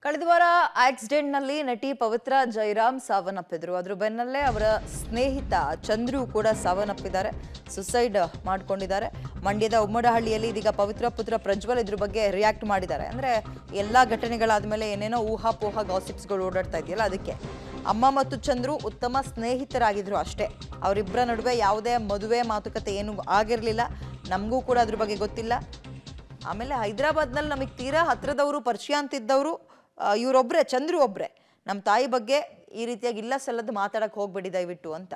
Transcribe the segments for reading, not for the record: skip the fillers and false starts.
ಕಳೆದ ವಾರ ಆಕ್ಸಿಡೆಂಟ್ನಲ್ಲಿ ನಟಿ ಪವಿತ್ರ ಜೈರಾಮ್ ಸಾವನ್ನಪ್ಪಿದ್ರು. ಅದ್ರ ಬೆನ್ನಲ್ಲೇ ಅವರ ಸ್ನೇಹಿತ ಚಂದ್ರು ಕೂಡ ಸಾವನ್ನಪ್ಪಿದ್ದಾರೆ, ಸುಸೈಡ್ ಮಾಡ್ಕೊಂಡಿದ್ದಾರೆ. ಮಂಡ್ಯದ ಉಮ್ಮಡಹಳ್ಳಿಯಲ್ಲಿ ಇದೀಗ ಪವಿತ್ರ ಪುತ್ರ ಪ್ರಜ್ವಲ್ ಇದ್ರ ಬಗ್ಗೆ ರಿಯಾಕ್ಟ್ ಮಾಡಿದ್ದಾರೆ. ಅಂದ್ರೆ ಎಲ್ಲಾ ಘಟನೆಗಳಾದ್ಮೇಲೆ ಏನೇನೋ ಊಹಾಪೋಹ ಗಾಸಿಪ್ಸ್ಗಳು ಓಡಾಡ್ತಾ ಇದೆಯಲ್ಲ, ಅದಕ್ಕೆ ಅಮ್ಮ ಮತ್ತು ಚಂದ್ರು ಉತ್ತಮ ಸ್ನೇಹಿತರಾಗಿದ್ರು ಅಷ್ಟೇ. ಅವರಿಬ್ಬರ ನಡುವೆ ಯಾವುದೇ ಮದುವೆ ಮಾತುಕತೆ ಏನು ಆಗಿರಲಿಲ್ಲ. ನಮಗೂ ಕೂಡ ಅದ್ರ ಬಗ್ಗೆ ಗೊತ್ತಿಲ್ಲ. ಆಮೇಲೆ ಹೈದರಾಬಾದ್ನಲ್ಲಿ ನಮಗೆ ತೀರಾ ಹತ್ರದವರು, ಪರಿಚಯ ಅಂತಿದ್ದವರು ಇವರೊಬ್ಬರೇ, ಚಂದ್ರು ಒಬ್ಬರೇ. ನಮ್ಮ ತಾಯಿ ಬಗ್ಗೆ ಈ ರೀತಿಯಾಗಿ ಇಲ್ಲ ಸಲ್ಲದ್ದು ಮಾತಾಡಕ್ಕೆ ಹೋಗ್ಬೇಡಿ ದಯವಿಟ್ಟು ಅಂತ.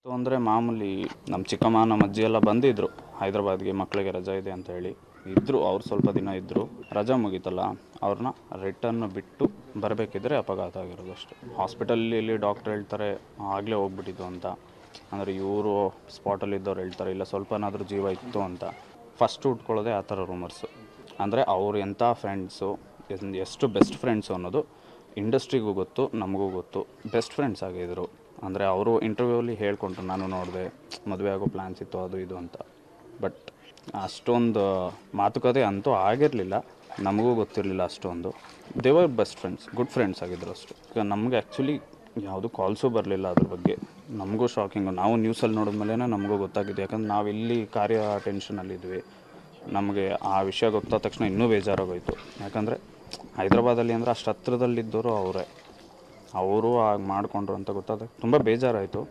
ಅಂದರೆ ಮಾಮೂಲಿ ನಮ್ಮ ಚಿಕ್ಕಮ್ಮ ನಮ್ಮ ಅಜ್ಜಿ ಎಲ್ಲ ಬಂದಿದ್ದರು ಹೈದರಾಬಾದ್ಗೆ, ಮಕ್ಕಳಿಗೆ ರಜಾ ಇದೆ ಅಂತ ಹೇಳಿ ಇದ್ದರು. ಅವ್ರು ಸ್ವಲ್ಪ ದಿನ ಇದ್ದರು, ರಜಾ ಮುಗೀತಲ್ಲ ಅವ್ರನ್ನ ರಿಟರ್ನ್ ಬಿಟ್ಟು ಬರಬೇಕಿದ್ರೆ ಅಪಘಾತ ಆಗಿರೋದು ಅಷ್ಟೇ. ಹಾಸ್ಪಿಟಲಲ್ಲಿ ಡಾಕ್ಟ್ರ್ ಹೇಳ್ತಾರೆ ಆಗಲೇ ಹೋಗ್ಬಿಟ್ಟಿದ್ದು ಅಂತ. ಅಂದರೆ ಇವರು ಸ್ಪಾಟಲ್ಲಿ ಇದ್ದವ್ರು ಹೇಳ್ತಾರೆ ಇಲ್ಲ ಸ್ವಲ್ಪನಾದರೂ ಜೀವ ಇತ್ತು ಅಂತ. ಫಸ್ಟ್ ಉಟ್ಕೊಳ್ಳೋದೆ ಆ ಥರ ರೂಮರ್ಸು. ಅಂದರೆ ಅವರು ಎಂಥ ಫ್ರೆಂಡ್ಸು, ಎಷ್ಟು ಬೆಸ್ಟ್ ಫ್ರೆಂಡ್ಸು ಅನ್ನೋದು ಇಂಡಸ್ಟ್ರಿಗೂ ಗೊತ್ತು, ನಮಗೂ ಗೊತ್ತು. ಬೆಸ್ಟ್ ಫ್ರೆಂಡ್ಸ್ ಆಗಿದ್ದರು. ಅಂದರೆ ಅವರು ಇಂಟರ್ವ್ಯೂವಲ್ಲಿ ಹೇಳ್ಕೊಂಡ್ರು, ನಾನು ನೋಡಿದೆ ಮದುವೆ ಆಗೋ ಪ್ಲ್ಯಾನ್ಸ್ ಇತ್ತು ಅದು ಇದು ಅಂತ. ಬಟ್ ಅಷ್ಟೊಂದು ಮಾತುಕತೆ ಅಂತೂ ಆಗಿರಲಿಲ್ಲ, ನಮಗೂ ಗೊತ್ತಿರಲಿಲ್ಲ ಅಷ್ಟೊಂದು. ದೇವರ್ ಬೆಸ್ಟ್ ಫ್ರೆಂಡ್ಸ್, ಗುಡ್ ಫ್ರೆಂಡ್ಸ್ ಆಗಿದ್ದರು ಅಷ್ಟು. ಈಗ ನಮಗೆ ಆ್ಯಕ್ಚುಲಿ ಯಾವುದು ಕಾಲ್ಸು ಬರಲಿಲ್ಲ ಅದ್ರ ಬಗ್ಗೆ. ನಮಗೂ ಶಾಕಿಂಗು. ನಾವು ನ್ಯೂಸಲ್ಲಿ ನೋಡಿದ್ಮೇಲೆ ನಮಗೂ ಗೊತ್ತಾಗಿದೆ. ಯಾಕಂದ್ರೆ ನಾವು ಇಲ್ಲಿ ಕಾರ್ಯ ಟೆನ್ಷನಲ್ಲಿದ್ವಿ. ನಮಗೆ ಆ ವಿಷಯ ಗೊತ್ತಾದ ತಕ್ಷಣ ಇನ್ನೂ ಬೇಜಾರಾಗೋಯಿತು. ಯಾಕಂದರೆ ಹೈದರಾಬಾದಲ್ಲಿ ಅಂದರೆ ಅಷ್ಟು ಹತ್ರದಲ್ಲಿದ್ದವರು ಅವರೇ, ಅವರು ಹಾಗೆ ಮಾಡಿಕೊಂಡ್ರು ಅಂತ ಗೊತ್ತಾದಾಗ ತುಂಬ ಬೇಜಾರಾಯಿತು.